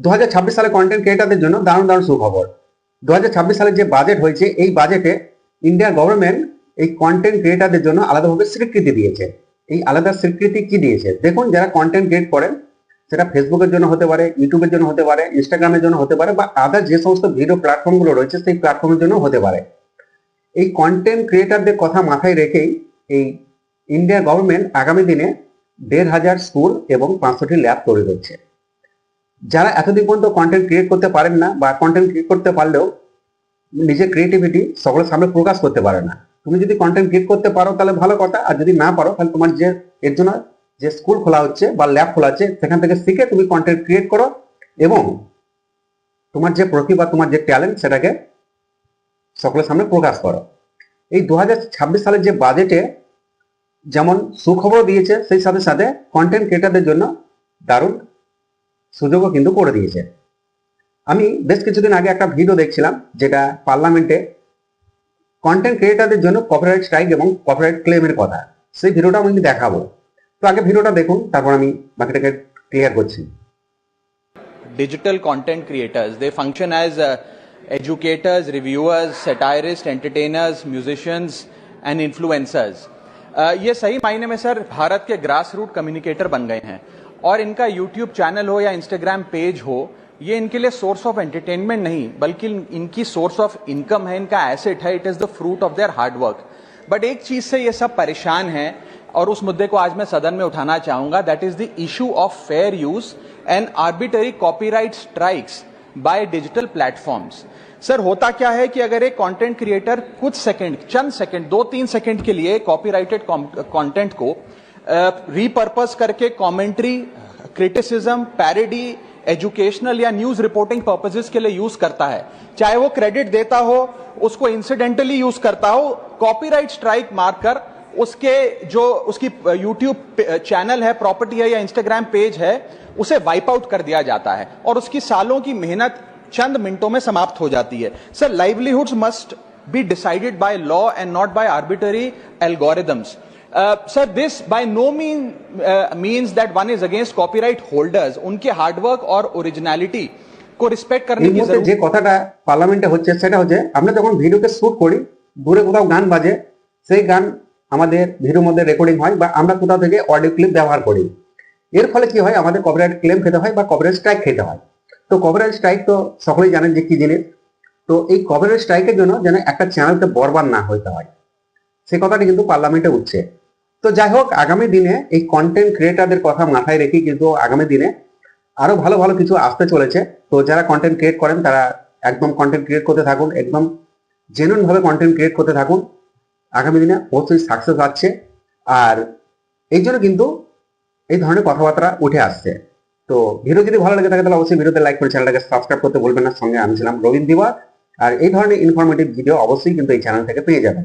2026 সালে কন্টেন্ট ক্রিয়েটারদের জন্য দারুণ দারুণ সুখবর। 2026 সালের যে বাজেট হয়েছে, এই বাজেটে ইন্ডিয়া গভর্নমেন্ট এই কন্টেন্ট ক্রিয়েটারদের জন্য আলাদাভাবে স্বীকৃতি দিয়েছে। এই আলাদা স্বীকৃতি কি দিয়েছে দেখুন। যারা কন্টেন্ট ক্রিয়েট করেন, সেটা ফেসবুকের জন্য হতে পারে, ইউটিউবের জন্য হতে পারে, ইনস্টাগ্রামের জন্য হতে পারে, বা আদার যে সমস্ত ভিডিও প্ল্যাটফর্মগুলো রয়েছে সেই প্ল্যাটফর্মের জন্য হতে পারে। এই কন্টেন্ট ক্রিয়েটারদের কথা মাথায় রেখেই এই ইন্ডিয়া গভর্নমেন্ট আগামী দিনে 1,500 স্কুল এবং 500টি ল্যাব তৈরি করছে। যারা এতদিন পর্যন্ত কন্টেন্ট ক্রিয়েট করতে পারেন না, বা কন্টেন্ট ক্রিয়েট করতে পারলেও নিজের ক্রিয়েটিভিটি সকলের সামনে প্রকাশ করতে পারে না, তুমি যদি কন্টেন্ট ক্রিয়েট করতে পারো তাহলে ভালো কথা, আর যদি না পারো তাহলে তোমার যে এর জন্য যে স্কুল খোলা হচ্ছে বা ল্যাব খোলা হচ্ছে, সেখান থেকে শিখে তুমি কন্টেন্ট ক্রিয়েট করো এবং তোমার যে প্রতিভা, তোমার যে ট্যালেন্ট, সেটাকে সকলের সামনে প্রকাশ করো। এই 2026 সালের যে বাজেটে যেমন সুখবর দিয়েছে, সেই সাথে সাথে কন্টেন্ট ক্রিয়েটারদের জন্য দারুণ সুযোগও কিন্তু করে দিয়েছে। আমি বেশ কিছুদিন আগে একটা ভিডিও দেখছিলাম, যেটা পার্লামেন্টে কন্টেন্ট ক্রিয়েটারদের জন্য কপিরাইট স্ট্রাইক এবং কপিরাইট ক্লেমের কথা। সেই ভিডিওটা আমি দেখাবো। তো আগে ভিডিওটা দেখুন, তারপর আমি বাকিটাকে ক্লিয়ার করছি। Digital content creators, they function as educators, reviewers, satirists, entertainers, musicians and influencers. ये सही मायने में सर भारत के ग्रास रूट कम्युनिकेटर बन गए हैं, और इनका यूट्यूब चैनल हो या इंस्टाग्राम पेज हो, ये इनके लिए सोर्स ऑफ एंटरटेनमेंट नहीं बल्कि इनकी सोर्स ऑफ इनकम है, इनका एसेट है, it is the fruit of their hard work. But एक चीज से ये सब परेशान है, और उस मुद्दे को आज मैं सदन में उठाना चाहूंगा, that is the issue of fair use and arbitrary copyright strikes by digital platforms. Sir होता क्या है कि अगर एक कंटेंट क्रिएटर कुछ सेकंड, चंद सेकंड, 2-3 सेकंड के लिए कॉपीराइटेड कंटेंट को रीपर्पस करके कमेंट्री, क्रिटिसिज्म, पैरोडी, एजुकेशनल या न्यूज रिपोर्टिंग पर्पसेस के लिए यूज करता है, चाहे वो क्रेडिट देता हो, उसको इंसिडेंटली यूज करता हो, कॉपीराइट स्ट्राइक मारकर उसके जो उसकी यूट्यूब चैनल है, प्रॉपर्टी है या इंस्टाग्राम पेज है, उसे वाइप आउट कर दिया जाता है और उसकी सालों की मेहनत चंद मिनटों में समाप्त हो जाती है। Sir livelihoods must be decided by law and not by arbitrary algorithms. Sir this by no means that one is against copyright holders, उनके हार्डवर्क और ओरिजिनलिटी को रिस्पेक्ट करने की जरूरत। যে কথাটা পার্লামেন্টে হচ্ছে সেটা হচ্ছে, আমরা যখন ভিডিওকে শুট করি, দূরে কোথাও গান বাজে, সেই গান আমাদের ভিডিওর মধ্যে রেকর্ডিং হয়, বা আমরা কোথাও থেকে অডিও ক্লিপ ব্যবহার করি। এর ফলে কি হয়, আমাদের কপিরাইট ক্লেম খেতে হয় বা কপিরাইট স্ট্রাইক খেতে হয়। তো কপিরাইট স্ট্রাইক তো সকলেই জানেন যে কি জিনিস। তো এই কপিরাইট স্ট্রাইকের জন্য যেন একটা চ্যানেলকে বরবাদ না হতে হয়, সেই কথাটি কিন্তু পার্লামেন্টে উঠছে। তো যাই হোক, আগামী দিনে এই কন্টেন্ট ক্রিয়েটারদের কথা মাথায় রেখে কিন্তু আগামী দিনে আরো ভালো ভালো কিছু আসতে চলেছে। তো যারা কন্টেন্ট ক্রিয়েট করেন তারা একদম কন্টেন্ট ক্রিয়েট করতে থাকুন, একদম জেনুইন ভাবে কন্টেন্ট ক্রিয়েট করতে থাকুন। আগামী দিনে অবশ্যই সাকসেস আসছে, আর এই জন্য কিন্তু এই ধরনের কথাবার্তা উঠে আসছে। তো ভিডিও যদি ভালো লেগে থাকে তাহলে অবশ্যই ভিডিওতে লাইক করে চ্যানেলটাকে সাবস্ক্রাইব করতে বলবেন না। সঙ্গে আমি ছিলাম রবীন্দ্র দিবা, আর এই ধরনের ইনফরমেটিভ ভিডিও অবশ্যই কিন্তু এই চ্যানেল থেকে পেয়ে যাবেন।